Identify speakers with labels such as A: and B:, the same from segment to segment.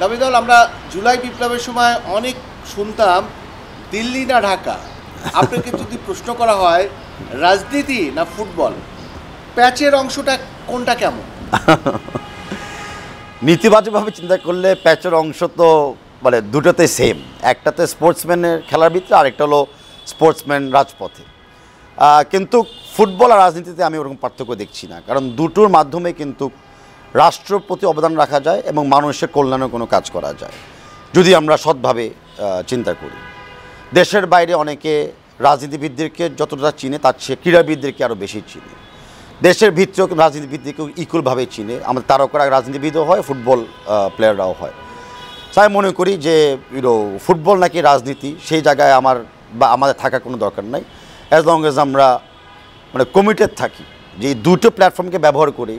A: দাবিদল আমরা জুলাই বিপ্লবের সময় অনেক শুনতাম দিল্লি না ঢাকা। আপনাকে যদি প্রশ্ন করা হয় রাজনীতি না ফুটবল, প্যাচের অংশটা কোনটা কেমন?
B: নীতিবাচকভাবে চিন্তা করলে প্যাচের অংশ তো মানে দুটোতে সেম, একটাতে স্পোর্টসম্যানের খেলার ভিতরে, আরেকটা হলো স্পোর্টসম্যান রাজপথে। কিন্তু ফুটবল আর রাজনীতিতে আমি ওরকম পার্থক্য দেখছি না, কারণ দুটোর মাধ্যমে কিন্তু রাষ্ট্রের প্রতি অবদান রাখা যায় এবং মানুষের কল্যাণে কোনো কাজ করা যায় যদি আমরা সৎভাবে চিন্তা করি। দেশের বাইরে অনেকে রাজনীতিবিদদেরকে যতটা চিনে তার চেয়ে ক্রীড়াবিদদেরকে আরও বেশি চিনে। দেশের ভিতরেও রাজনীতিবিদদেরকেও ইকুয়ালভাবে চিনে, আমাদের তারকারা রাজনীতিবিদও হয়, ফুটবল প্লেয়াররাও হয়। তাই মনে করি যে ফুটবল নাকি রাজনীতি সেই জায়গায় আমাদের থাকার কোনো দরকার নাই, অ্যাজ লং এজ আমরা মানে কমিটেড থাকি যে এই দুটো প্ল্যাটফর্মকে ব্যবহার করি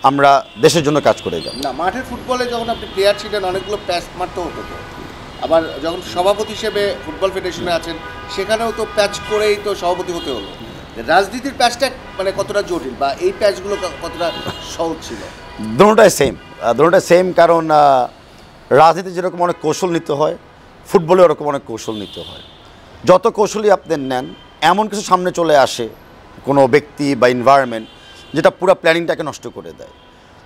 B: আমরা দেশের জন্য কাজ করে যাব।
A: না, মাঠের ফুটবলে যখন আপনি প্লেয়ার ছিলেন অনেকগুলো প্যাচ মারতে হতো, তো আবার যখন সভাপতি হিসেবে ফুটবল ফেডারেশনে আছেন সেখানেও তো প্যাচ করেই তো সভাপতি হতে হলো। রাজনীতির প্যাচটা মানে কতটা জটিল বা এই প্যাচগুলো কতটা সহজ ছিল?
B: দুটোটাই সেম, কারণ রাজনীতি যেরকম অনেক কৌশল নিতে হয়, ফুটবলে ওরকম অনেক কৌশল নিতে হয়। যত কৌশলই আপনি নেন এমন কিছু সামনে চলে আসে কোনো ব্যক্তি বা এনভায়রনমেন্ট যেটা পুরো প্ল্যানিংটাকে নষ্ট করে দেয়।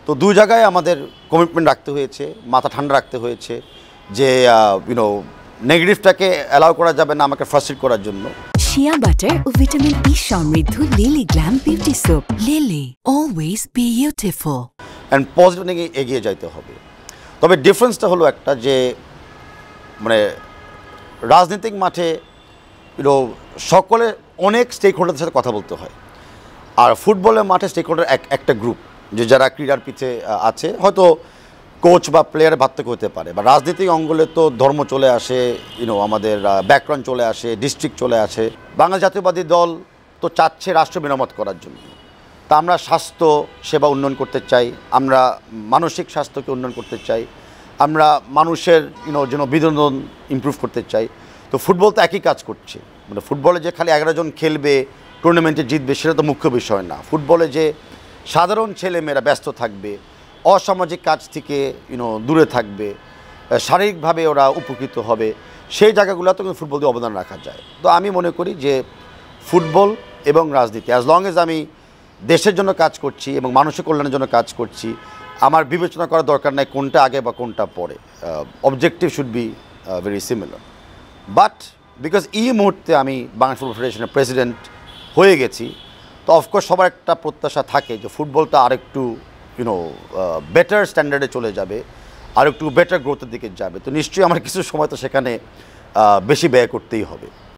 B: তো দুই জায়গায় আমাদের কমিটমেন্ট রাখতে হয়েছে, মাথা ঠান্ডা রাখতে হয়েছে যে নেগেটিভটাকে অ্যালাউ করা যাবে না আমাকে ফ্রাস্ট্রেট করার জন্য।
C: শিয়া বাটার ও ভিটামিন ই সমৃদ্ধ lily glam beauty soap. Lily, always beautiful.
B: And positive নিয়ে এগিয়ে যাইতে হবে। তবে ডিফারেন্সটা হলো একটা যে মানে রাজনৈতিক মাঠে সকলে অনেক স্টেক হোল্ডারদের সাথে কথা বলতে হয়, আর ফুটবলের মাঠে স্টেক হোল্ডার একটা গ্রুপ যে যারা ক্রীড়ার পিছে আছে, হয়তো কোচ বা প্লেয়ারের পার্থক্য হতে পারে, বা রাজনৈতিক অঙ্গলে তো ধর্ম চলে আসে, আমাদের ব্যাকগ্রাউন্ড চলে আসে, ডিস্ট্রিক্ট চলে আসে। বাংলা জাতীয়বাদী দল তো চাচ্ছে রাষ্ট্র মেরামত করার জন্য, তা আমরা স্বাস্থ্য সেবা উন্নয়ন করতে চাই, আমরা মানসিক স্বাস্থ্যকে উন্নয়ন করতে চাই, আমরা মানুষের যেন বিনোদন ইমপ্রুভ করতে চাই। তো ফুটবল তো একই কাজ করছে, মানে ফুটবলে যে খালি 11 জন খেলবে টুর্নামেন্টে জিতবে সেটা তো মুখ্য বিষয় না। ফুটবলে যে সাধারণ ছেলেমেয়েরা ব্যস্ত থাকবে, অসামাজিক কাজ থেকে দূরে থাকবে, শারীরিকভাবে ওরা উপকৃত হবে, সেই জায়গাগুলোতে কিন্তু ফুটবল দিয়ে অবদান রাখা যায়। তো আমি মনে করি যে ফুটবল এবং রাজনীতি, অ্যাজ লং এজ আমি দেশের জন্য কাজ করছি এবং মানুষের কল্যাণের জন্য কাজ করছি, আমার বিবেচনা করার দরকার নাই কোনটা আগে বা কোনটা পরে। Objective should be very similar. But because এই মুহূর্তে আমি বাংলাদেশ ফুটবল ফেডারেশনের প্রেসিডেন্ট হয়ে গেছি, তো অফকোর্স সবার একটা প্রত্যাশা থাকে যে ফুটবলটা আরেকটু বেটার স্ট্যান্ডার্ডে চলে যাবে, আর একটু বেটার গ্রোথের দিকে যাবে। তো নিশ্চয়ই আমার কিছু সময় তো সেখানে বেশি ব্যয় করতেই হবে।